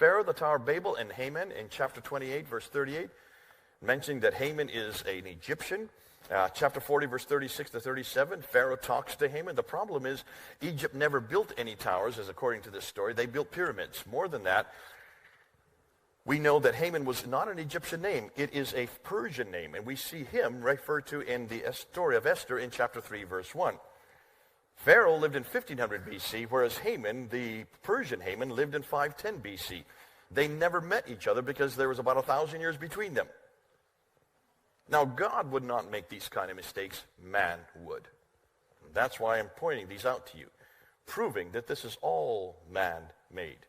Pharaoh, the Tower of Babel, and Haman in chapter 28, verse 38, mentioning that Haman is an Egyptian. Chapter 40, verse 36 to 37, Pharaoh talks to Haman. The problem is Egypt never built any towers, as according to this story. They built pyramids. More than that, we know that Haman was not an Egyptian name. It is a Persian name, and we see him referred to in the story of Esther in chapter 3, verse 1. Pharaoh lived in 1500 BC, whereas Haman, the Persian Haman, lived in 510 BC. They never met each other because there was about 1,000 years between them. Now, God would not make these kind of mistakes. Man would. That's why I'm pointing these out to you, proving that this is all man-made.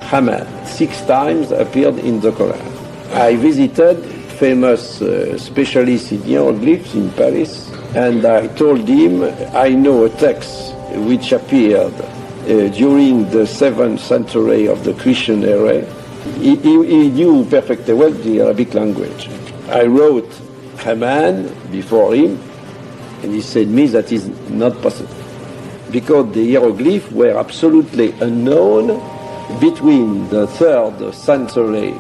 Haman 6 times appeared in the Qur'an. I visited famous specialists in hieroglyphs in Paris, and I told him I know a text which appeared during the 7th century of the Christian era. He knew perfectly well the Arabic language. I wrote Haman before him, and he said me that is not possible, because the hieroglyphs were absolutely unknown between the 3rd century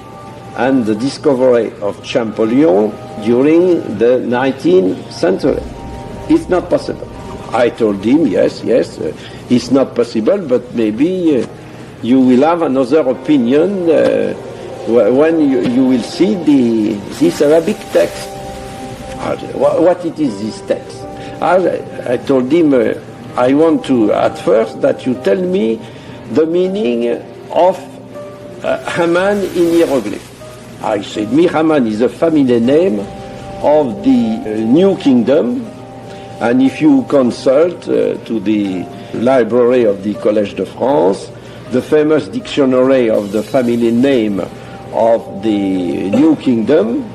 and the discovery of Champollion during the 19th century. It's not possible. I told him, yes, it's not possible, but maybe you will have another opinion when you will see this Arabic text. What it is, this text? I told him, I want to, at first, that you tell me the meaning of Haman in hieroglyph. I said, Haman is a family name of the New Kingdom, and if you consult to the library of the Collège de France, the famous dictionary of the family name of the New Kingdom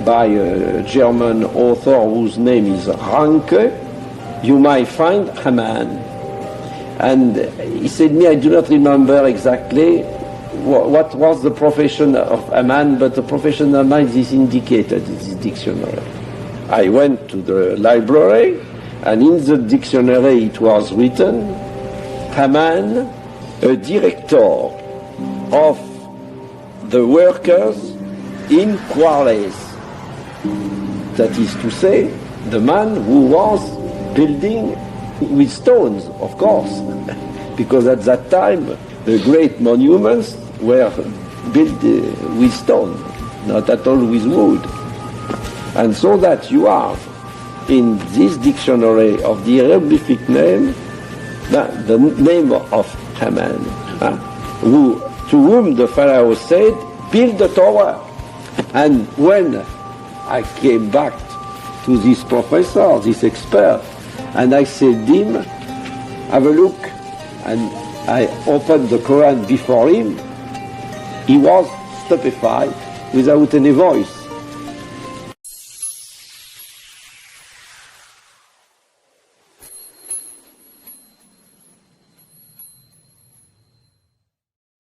by a German author whose name is Ranke, you might find Haman. And he said me, I do not remember exactly what was the profession of Haman, but the profession of Haman is indicated in this dictionary. I went to the library, and in the dictionary it was written, Haman, a director of the workers in quarries. That is to say, the man who was building with stones, of course, because at that time the great monuments were built with stone, not at all with wood. And so that you have in this dictionary of the hieroglyphic name the name of Haman, to whom the Pharaoh said, build the tower. And when I came back to this professor, this expert, and I said to him, have a look, and I opened the Quran before him, he was stupefied. without any voice.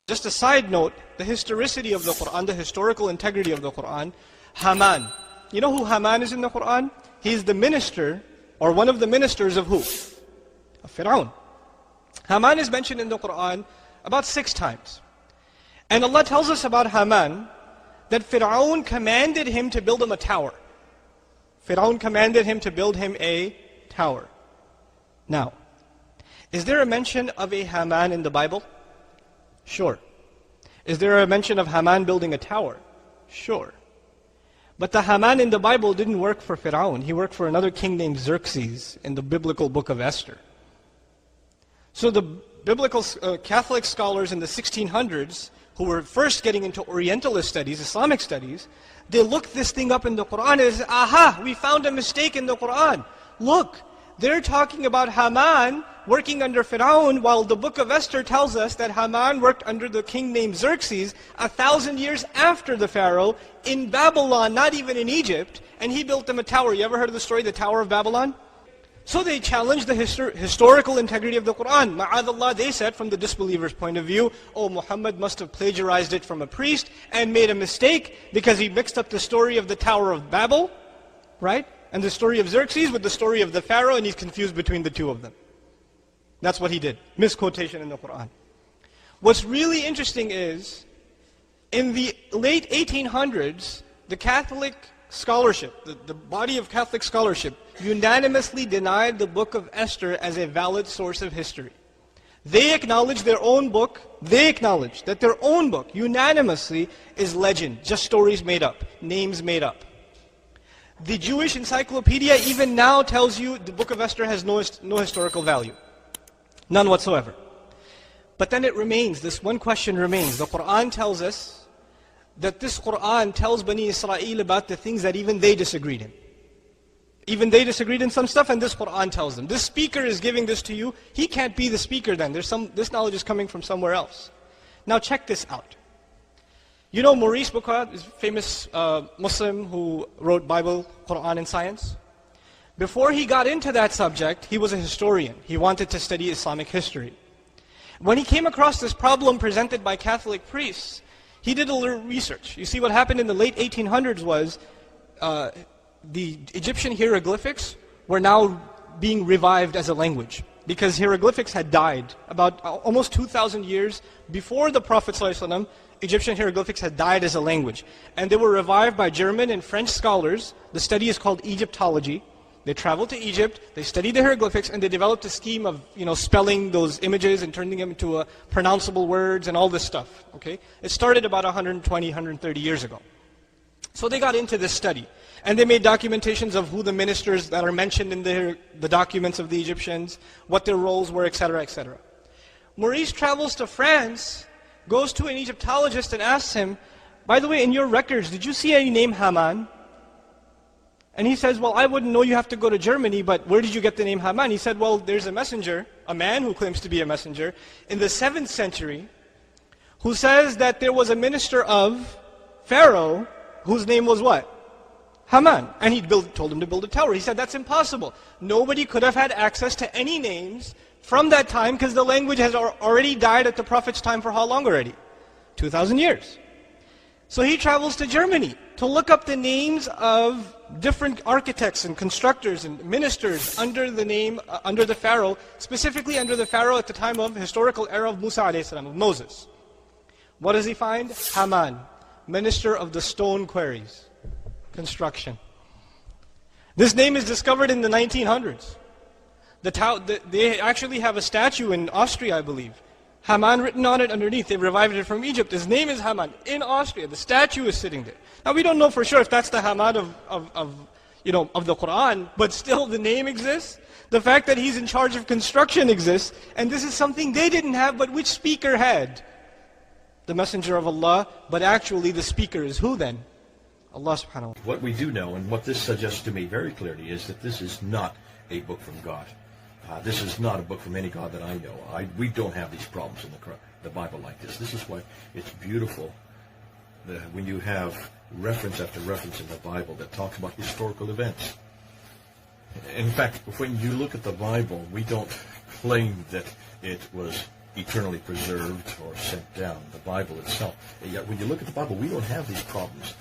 Just a side note, the historicity of the Qur'an, the historical integrity of the Qur'an, Haman. You know who Haman is in the Qur'an? He's the minister, or one of the ministers of who? Of Pharaoh. Haman is mentioned in the Qur'an about 6 times. And Allah tells us about Haman that Pharaoh commanded him to build him a tower. Pharaoh commanded him to build him a tower. Now, is there a mention of a Haman in the Bible? Sure. Is there a mention of Haman building a tower? Sure. But the Haman in the Bible didn't work for Pharaoh. He worked for another king named Xerxes in the biblical book of Esther. So the biblical Catholic scholars in the 1600s, who were first getting into Orientalist studies, Islamic studies, they looked this thing up in the Qur'an and said, aha, we found a mistake in the Qur'an. Look, they're talking about Haman working under Pharaoh, while the book of Esther tells us that Haman worked under the king named Xerxes 1,000 years after the Pharaoh in Babylon, not even in Egypt, and he built them a tower. You ever heard of the story, the Tower of Babylon? So they challenged the historical integrity of the Qur'an. Ma'adallah, they said, from the disbeliever's point of view, oh, Muhammad must have plagiarized it from a priest and made a mistake because he mixed up the story of the Tower of Babel, right? And the story of Xerxes with the story of the Pharaoh, and he's confused between the two of them. That's what he did. Misquotation in the Qur'an. What's really interesting is, in the late 1800s, the Catholic scholarship, the body of Catholic scholarship, unanimously denied the book of Esther as a valid source of history. They acknowledged their own book, that their own book, unanimously, is legend, just stories made up, names made up. The Jewish encyclopedia even now tells you the book of Esther has no historical value. None whatsoever. But then it remains, this one question remains. The Qur'an tells us that this Qur'an tells Bani Israel about the things that even they disagreed in. Even they disagreed in some stuff, and this Qur'an tells them. This speaker is giving this to you. He can't be the speaker then. This knowledge is coming from somewhere else. Now check this out. You know Maurice Bucquet is a famous Muslim who wrote Bible, Qur'an, and science? Before he got into that subject, he was a historian. He wanted to study Islamic history. When he came across this problem presented by Catholic priests, he did a little research. You see, what happened in the late 1800s was the Egyptian hieroglyphics were now being revived as a language, because hieroglyphics had died. About almost 2,000 years before the Prophet ﷺ, Egyptian hieroglyphics had died as a language. And they were revived by German and French scholars. The study is called Egyptology. They traveled to Egypt, they studied the hieroglyphics, and they developed a scheme of spelling those images and turning them into pronounceable words and all this stuff. Okay? It started about 120, 130 years ago. So they got into this study. And they made documentations of who the ministers that are mentioned in the documents of the Egyptians, what their roles were, etc., etc. Maurice travels to France, goes to an Egyptologist and asks him, by the way, in your records, did you see any name Haman? And he says, well, I wouldn't know, you have to go to Germany, but where did you get the name Haman? He said, well, there's a messenger, a man who claims to be a messenger, in the 7th century, who says that there was a minister of Pharaoh, whose name was what? Haman. And he told him to build a tower. He said, that's impossible. Nobody could have had access to any names from that time, because the language has already died at the Prophet's time for how long already? 2,000 years. So he travels to Germany to look up the names of different architects and constructors and ministers under the name, under the Pharaoh, specifically under the Pharaoh at the time of historical era of Musa a.s., of Moses. What does he find? Haman, minister of the stone quarries, construction. This name is discovered in the 1900s. They actually have a statue in Austria, I believe. Haman written on it underneath. They revived it from Egypt. His name is Haman in Austria. The statue is sitting there. Now we don't know for sure if that's the Haman of the Qur'an, but still the name exists. The fact that he's in charge of construction exists, and this is something they didn't have, but which speaker had? The Messenger of Allah, but actually the speaker is who then? Allah subhanahu wa ta'ala. What we do know, and what this suggests to me very clearly, is that this is not a book from God. This is not a book from any God that I know. We don't have these problems in the Bible like this. This is why it's beautiful when you have reference after reference in the Bible that talks about historical events. In fact, when you look at the Bible, we don't claim that it was eternally preserved or sent down, the Bible itself. And yet when you look at the Bible, we don't have these problems.